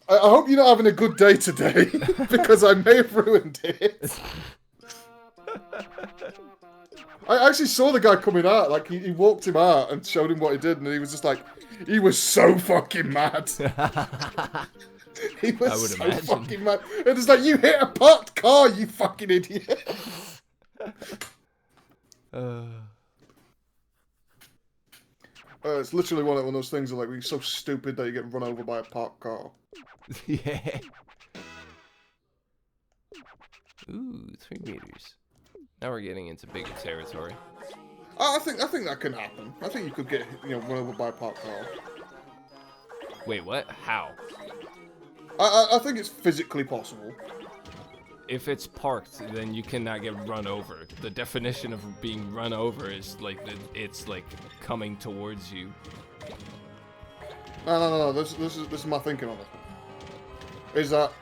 I hope you're not having a good day today. Because I may have ruined it. I actually saw the guy coming out. Like, he walked him out and showed him what he did. And he was just like, he was so fucking mad. He was so fucking mad. And it's like, you hit a parked car, you fucking idiot. It's literally one of those things where, like, you're so stupid that you get run over by a parked car. Yeah. Ooh, 3 meters. Now we're getting into bigger territory. I think that can happen. I think you could get, you know, run over by a parked car. Wait, what? How? I think it's physically possible. If it's parked, then you cannot get run over. The definition of being run over is like it's like coming towards you. No. This is my thinking on it. Is that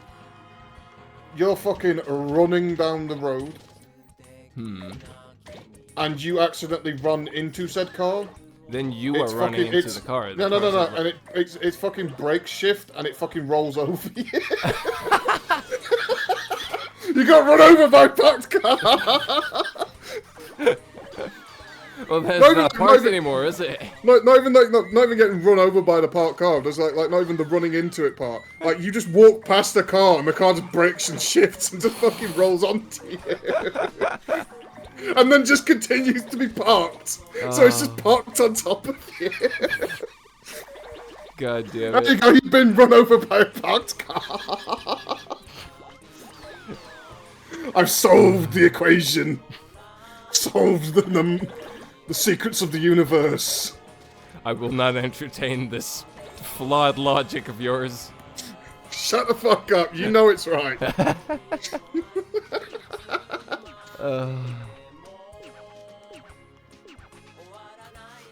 you're fucking running down the road. And you accidentally run into said car. Then you it's are running fucking, into the car. No, and it's fucking brake shift, and it fucking rolls over you. You got run over by a parked car. Well, that's not parked anymore, is it? Not even getting run over by the parked car. There's like not even the running into it part. Like you just walk past the car and the car just brakes and shifts and just fucking rolls onto you, and then just continues to be parked. So it's just parked on top of you. God damn it! There you go. You've been run over by a parked car. I've solved the equation. Solved the secrets of the universe. I will not entertain this flawed logic of yours. Shut the fuck up. You know it's right.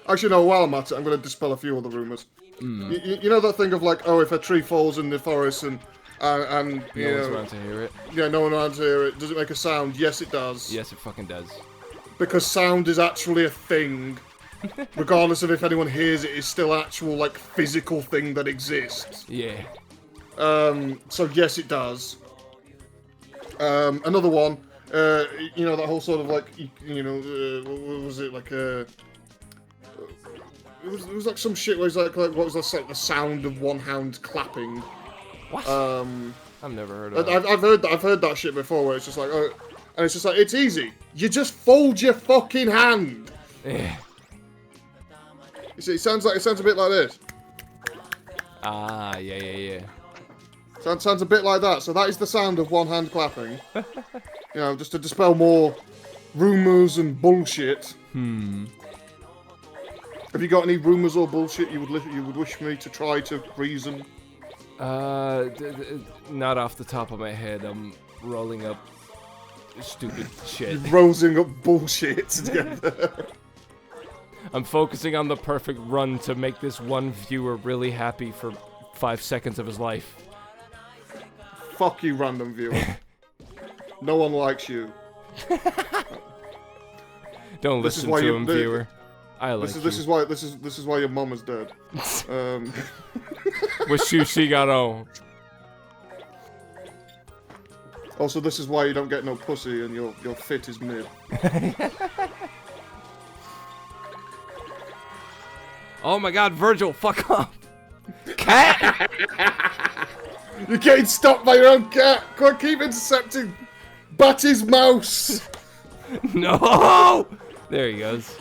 Actually, no, while I'm at it, I'm going to dispel a few other rumours. You know that thing of like, oh, if a tree falls in the forest and you No one's around to hear it. Yeah, no one around to hear it. Does it make a sound? Yes, it does. Yes, it fucking does. Because sound is actually a thing. Regardless of if anyone hears it, it's still actual, like, physical thing that exists. Yeah. So yes, it does. Another one, you know, that whole sort of, like, you know, what was it, like, it was like some shit where it's like what was that, like, the sound of one hand clapping. What? I've never heard of that. I've heard that shit before where it's just like, oh, and it's just like, it's easy. You just fold your fucking hand. Yeah. You see, it sounds a bit like this. Ah, yeah. Sounds a bit like that. So that is the sound of one hand clapping. You know, just to dispel more rumors and bullshit. Have you got any rumors or bullshit you would wish me to try to reason? Not off the top of my head. I'm rolling up stupid shit. Rosing up bullshit together. I'm focusing on the perfect run to make this one viewer really happy for 5 seconds of his life. Fuck you, random viewer. No one likes you. Don't listen to him, viewer. I like this is why your mom is dead. With she got on. Also, this is why you don't get no pussy and your fit is mid. Oh my god, Virgil, fuck off! Cat! You're getting stopped by your own cat! Go on, keep intercepting! Batty's mouse! No! There he goes.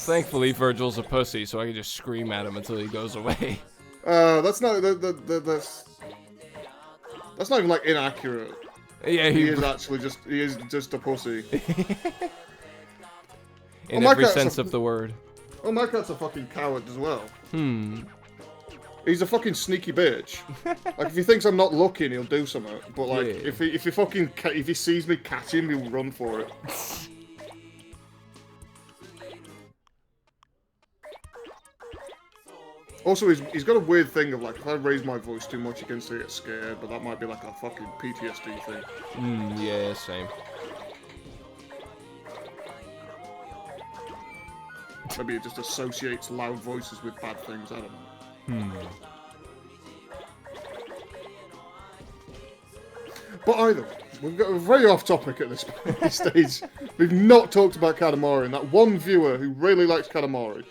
Thankfully, Virgil's a pussy, so I can just scream at him until he goes away. That's not even like inaccurate. Yeah, he is just a pussy. In every sense of the word. Oh, my cat's a fucking coward as well. He's a fucking sneaky bitch. Like, if he thinks I'm not looking, he'll do something. But like, Yeah. if he sees me catch him, he'll run for it. Also, he's got a weird thing of like, if I raise my voice too much, he can still get scared. But that might be like a fucking PTSD thing. Yeah, same. Maybe it just associates loud voices with bad things. I don't know. But either way, we're very off topic at this stage. We've not talked about Katamari, and that one viewer who really likes Katamari.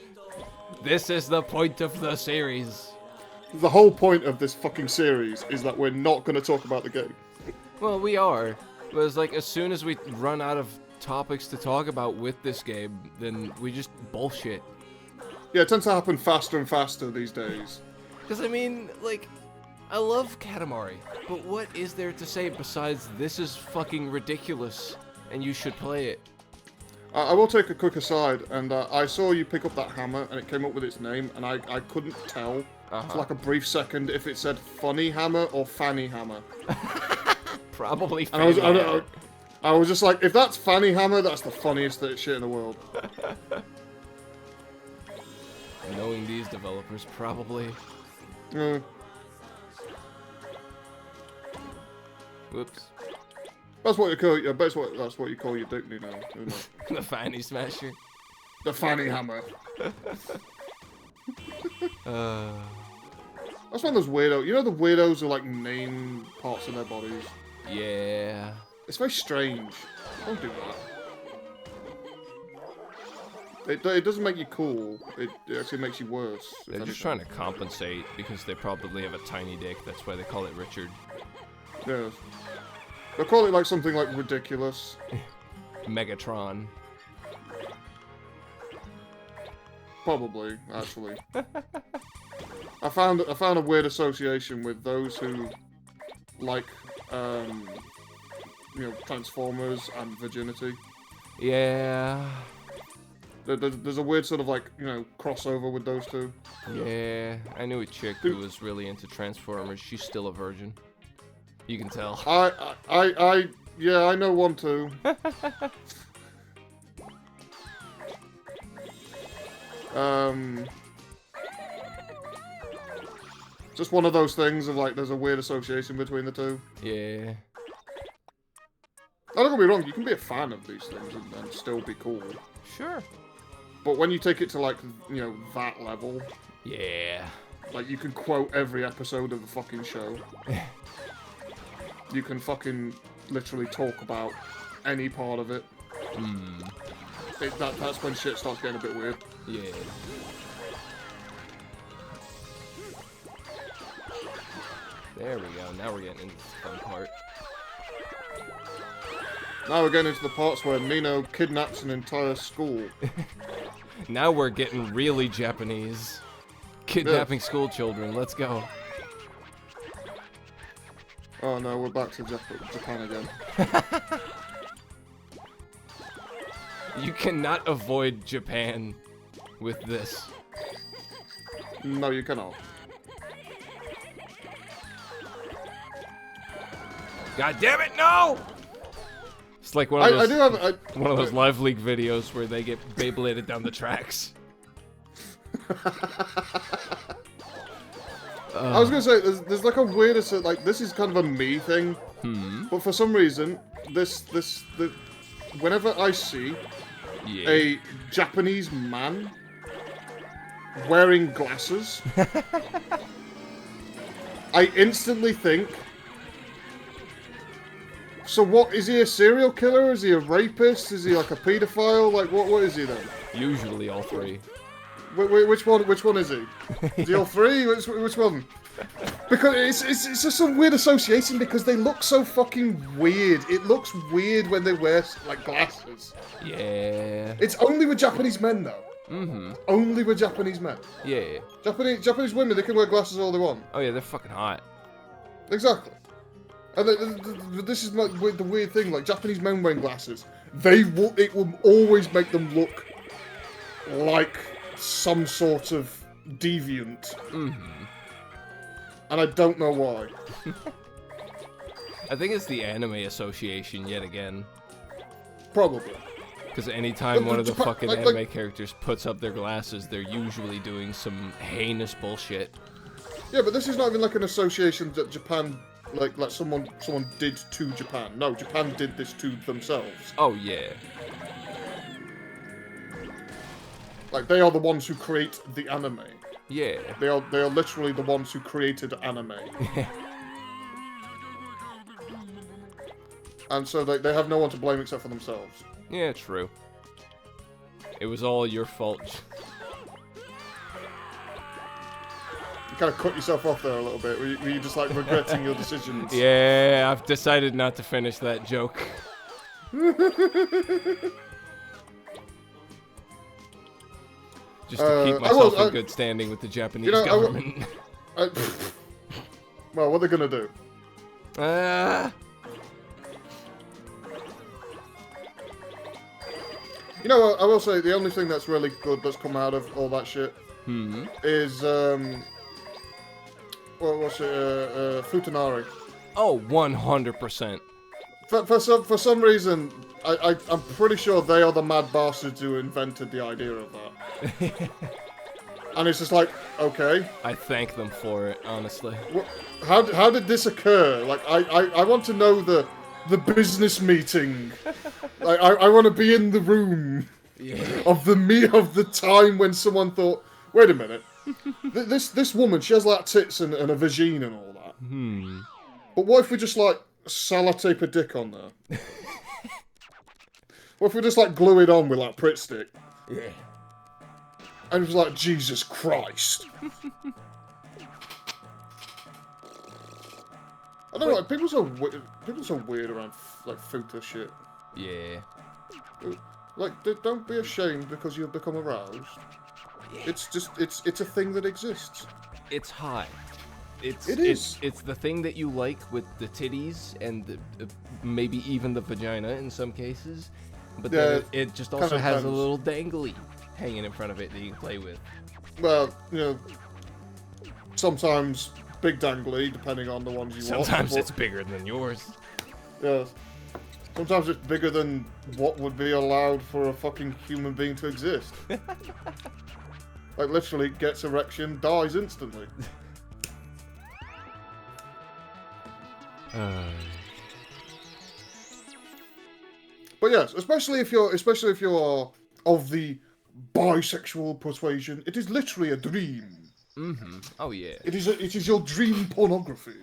This is the point of the series. The whole point of this fucking series is that we're not going to talk about the game. Well, we are. But it's like, as soon as we run out of topics to talk about with this game, then we just bullshit. Yeah, it tends to happen faster and faster these days. Because, I mean, like, I love Katamari, but what is there to say besides this is fucking ridiculous, and you should play it? I will take a quick aside, and I saw you pick up that hammer, and it came up with its name, and I couldn't tell for like a brief second if it said Funny Hammer or Fanny Hammer. Probably and Fanny. I was just like, if that's Fanny Hammer, that's the funniest shit in the world. Knowing these developers, probably. Mm. Whoops. That's what you call. That's what you call your dickney now, isn't it? The fanny smasher. The fanny hammer. That's one of those weirdos. You know the weirdos who like name parts of their bodies. Yeah. It's very strange. Don't do that. It doesn't make you cool. It actually makes you worse. They're just trying to compensate because they probably have a tiny dick. That's why they call it Richard. Yeah. They'll call it like something like ridiculous. Megatron. Probably, actually. I found a weird association with those who like Transformers and virginity. Yeah. There's a weird sort of like, crossover with those two. Yeah, I knew a chick who was really into Transformers. She's still a virgin. You can tell. Yeah, I know one too. Just one of those things of like, there's a weird association between the two. Yeah. Don't get me wrong, you can be a fan of these things and still be cool. Sure. But when you take it to like, that level. Yeah. Like, you can quote every episode of the fucking show. You can fucking literally talk about any part of it. That's when shit starts getting a bit weird. Yeah. There we go. Now we're getting into the fun part. Now we're getting into the parts where Nino kidnaps an entire school. Now we're getting really Japanese. Kidnapping school children. Let's go. Oh no, we're back to Japan again. You cannot avoid Japan with this. No, you cannot. God damn it, no! It's like one of those, one of those Live League videos where they get Beybladed down the tracks. I was gonna say, there's like a weird, like, this is kind of a me thing, but for some reason, whenever I see a Japanese man wearing glasses, I instantly think, so what, is he a serial killer? Is he a rapist? Is he like a pedophile? Like, what is he then? Usually all three. Which one is he? Is he all three? Which one? Because it's just some weird association because they look so fucking weird. It looks weird when they wear, like, glasses. Yeah. It's only with Japanese men, though. Only with Japanese men. Yeah. Japanese women, they can wear glasses all they want. Oh yeah, they're fucking hot. Exactly. And this is like the weird thing, like Japanese men wearing glasses, it will always make them look like some sort of deviant. And I don't know why. I think it's the anime association yet again. Probably. Because anytime one of the fucking anime characters puts up their glasses, they're usually doing some heinous bullshit. Yeah, but this is not even like an association that Japan, like someone did to Japan. No, Japan did this to themselves. Oh yeah. Like, they are the ones who create the anime. Yeah. They are literally the ones who created anime. And so they have no one to blame except for themselves. Yeah, true. It was all your fault. You kind of cut yourself off there a little bit. Were you just like regretting your decisions? Yeah, I've decided not to finish that joke. Just to keep myself in good standing with the Japanese government. Well, what are they gonna do? You know what, I will say, the only thing that's really good that's come out of all that shit is, what's it, Futanari. Oh, 100%. For some reason, I'm pretty sure they are the mad bastards who invented the idea of that. And it's just like, okay. I thank them for it, honestly. How did this occur? Like, I want to know the the business meeting. Like, I want to be in the room of the time when someone thought, wait a minute, this woman, she has like tits and a vagina and all that. But what if we just like sellotape a dick on there? What if we just like glue it on with like Pritt stick? Yeah. And it was like, Jesus Christ. I don't know, like, people are so weird around like futa shit. Yeah. Like, don't be ashamed because you've become aroused. Yeah. It's a thing that exists. It's hot. It is. It's the thing that you like with the titties and maybe even the vagina in some cases. But then it just also has a little dangly hanging in front of it that you can play with. Well, you know, sometimes big dangly, depending on the ones you want. Sometimes it's bigger than yours. Yeah. Sometimes it's bigger than what would be allowed for a fucking human being to exist. Like, literally, gets erection, dies instantly. But yes, especially if you're of the bisexual persuasion, it is literally a dream. Oh yeah. It is your dream pornography.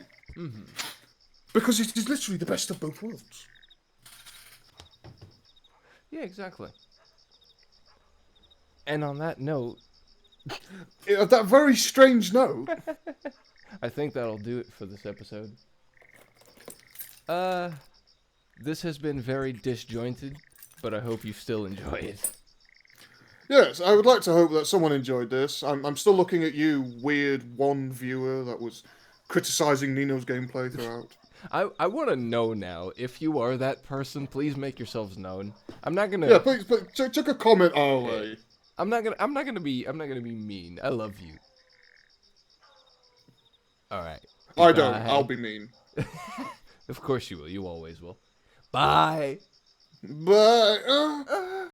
Because it is literally the best of both worlds. Yeah, exactly. And on that note, that very strange note, I think that'll do it for this episode. This has been very disjointed, but I hope you still enjoy it. Yes, I would like to hope that someone enjoyed this. I'm still looking at you, weird one viewer that was criticizing Nino's gameplay throughout. I want to know now, if you are that person, please make yourselves known. I'm not gonna. Yeah, please check a comment our way. I'm not gonna be mean. I love you. All right. I don't. I'll be mean. Of course you will. You always will. Bye. Bye.